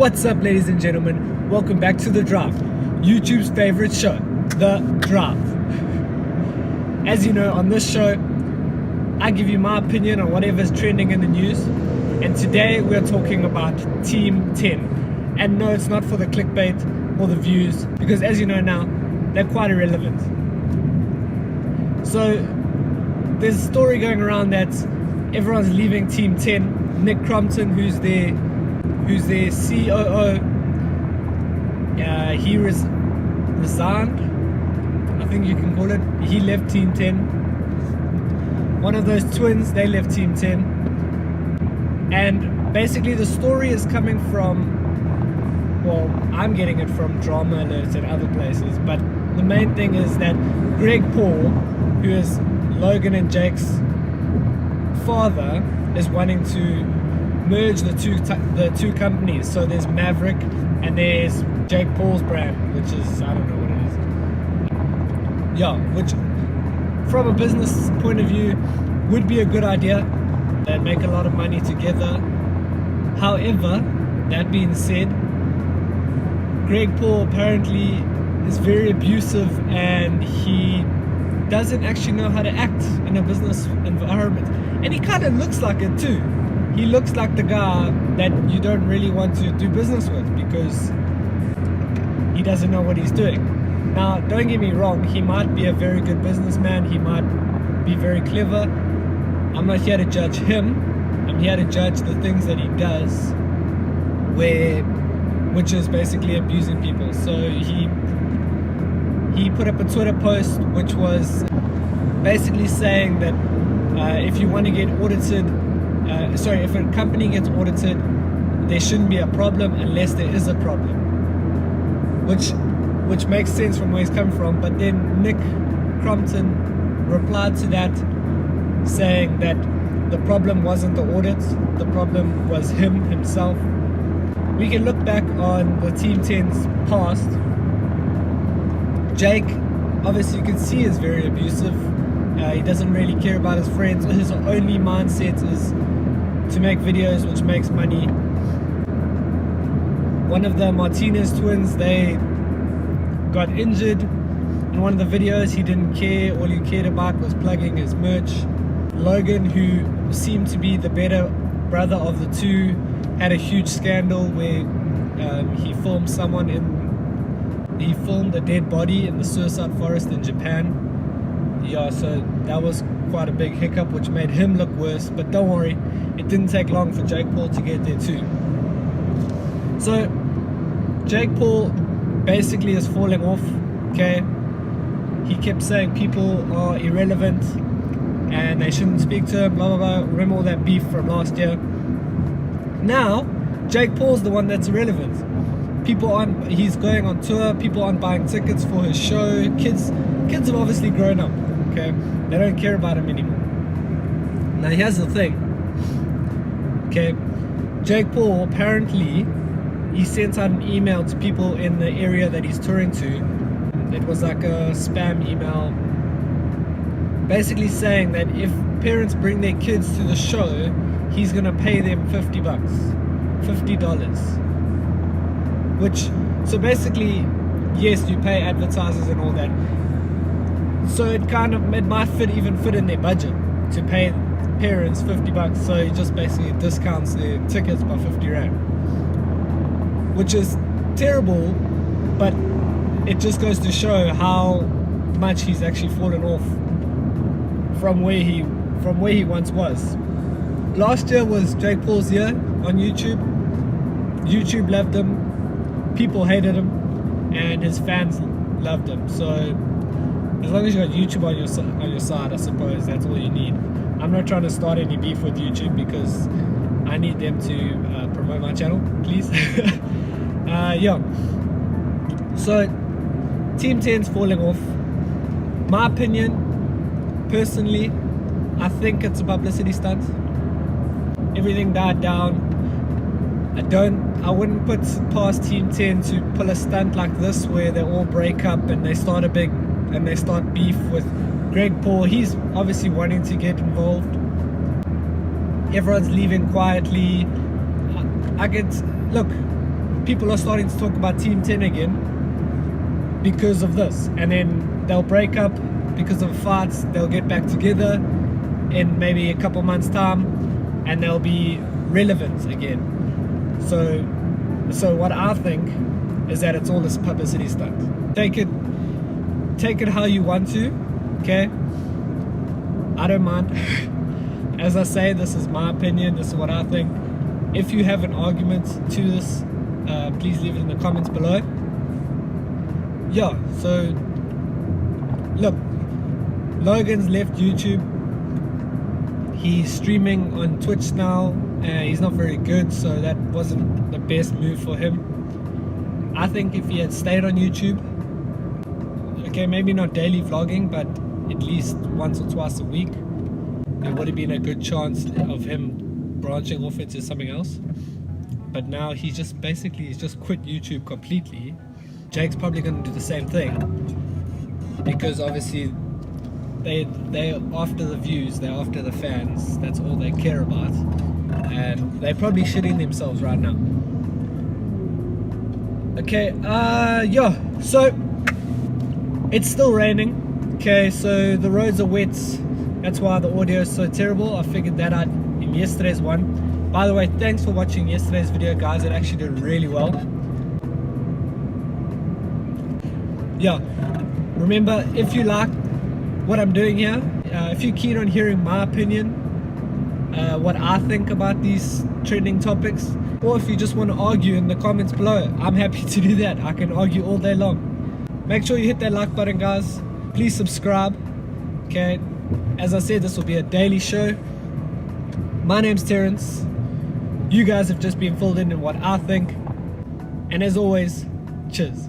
What's up, ladies and gentlemen? Welcome back to The Draft, YouTube's favorite show, The Draft. As you know, on this show, I give you my opinion on whatever's trending in the news. And today we're talking about Team 10. And no, it's not for the clickbait or the views, because as you know now, they're quite irrelevant. So there's a story going around that everyone's leaving Team 10. Nick Crompton, who's their COO, he resigned, I think you can call it. He left Team 10. One of those twins, they left Team 10. And basically the story is coming from, well, I'm getting it from Drama Alerts and other places, but the main thing is that Greg Paul, who is Logan and Jake's father, is wanting to merge the two companies. So there's Maverick and there's Jake Paul's brand, which is, I don't know what it is. Yeah, which from a business point of view would be a good idea. They'd make a lot of money together. However, that being said, Greg Paul apparently is very abusive and he doesn't actually know how to act in a business environment. And he kind of looks like it too. He looks like the guy that you don't really want to do business with because he doesn't know what he's doing. Now, don't get me wrong, he might be a very good businessman, he might be very clever. I'm not here to judge him, I'm here to judge the things that he does, which is basically abusing people. So he put up a Twitter post which was basically saying that if you want to get audited, if a company gets audited, there shouldn't be a problem unless there is a problem, which makes sense from where he's come from. But then Nick Crompton replied to that saying that the problem wasn't the audits, the problem was himself. We can look back on the Team 10's past. Jake, obviously you can see, is very abusive. He doesn't really care about his friends. His only mindset is to make videos which makes money. One of the Martinez twins, they got injured in one of the videos. He didn't care. All he cared about was plugging his merch. Logan, who seemed to be the better brother of the two, had a huge scandal where he filmed a dead body in the suicide forest in Japan. Yeah, so that was quite a big hiccup, which made him look worse. But don't worry, it didn't take long for Jake Paul to get there too. So Jake Paul basically is falling off. Okay, he kept saying people are irrelevant and they shouldn't speak to him, blah blah blah. Remember all that beef from last year? Now Jake Paul's the one that's irrelevant. He's going on tour, people aren't buying tickets for his show. Kids have obviously grown up, okay? They don't care about him anymore. Now here's the thing, okay? Jake Paul, apparently, he sent out an email to people in the area that he's touring to. It was like a spam email, basically saying that if parents bring their kids to the show, he's gonna pay them $50. So basically, yes, you pay advertisers and all that. So it might even fit in their budget to pay parents $50. So he just basically discounts their tickets by 50 Rand, which is terrible, but it just goes to show how much he's actually fallen off from where he once was. Last year was Jake Paul's year on YouTube. YouTube loved him. People hated him, and his fans loved him. So as long as you got YouTube on your side, I suppose that's all you need. I'm not trying to start any beef with YouTube because I need them to promote my channel, please. Yeah. So Team 10's falling off. My opinion, personally, I think it's a publicity stunt. Everything died down. I wouldn't put past Team 10 to pull a stunt like this where they all break up and they start beef with Greg Paul. He's obviously wanting to get involved. Everyone's leaving quietly. Look, people are starting to talk about Team 10 again because of this, and then they'll break up because of fights. They'll get back together in maybe a couple months time, and they'll be relevant again. So what I think is that it's all this publicity stunt. Take it how you want to, okay? I don't mind. As I say, this is my opinion, this is what I think. If you have an argument to this, please leave it in the comments below. Yeah, so look, Logan's left YouTube. He's streaming on Twitch now. He's not very good, so that wasn't the best move for him. I think if he had stayed on YouTube, okay, maybe not daily vlogging, but at least once or twice a week, there would have been a good chance of him branching off into something else. But now he's just quit YouTube completely. Jake's probably going to do the same thing, because obviously they're after the views, they're after the fans. That's all they care about, and they're probably shitting themselves right now. Okay, yeah, so it's still raining. Okay, so the roads are wet. That's why the audio is so terrible. I figured that out in yesterday's one. By the way, thanks for watching yesterday's video, guys. It actually did really well. Yeah, remember, if you like what I'm doing here, if you're keen on hearing my opinion, what I think about these trending topics, or if you just want to argue in the comments below, I'm happy to do that. I can argue all day long. Make sure you hit that like button, guys. Please subscribe. Okay, as I said, this will be a daily show. My name's Terrence. You guys have just been filled in what I think, and as always, cheers.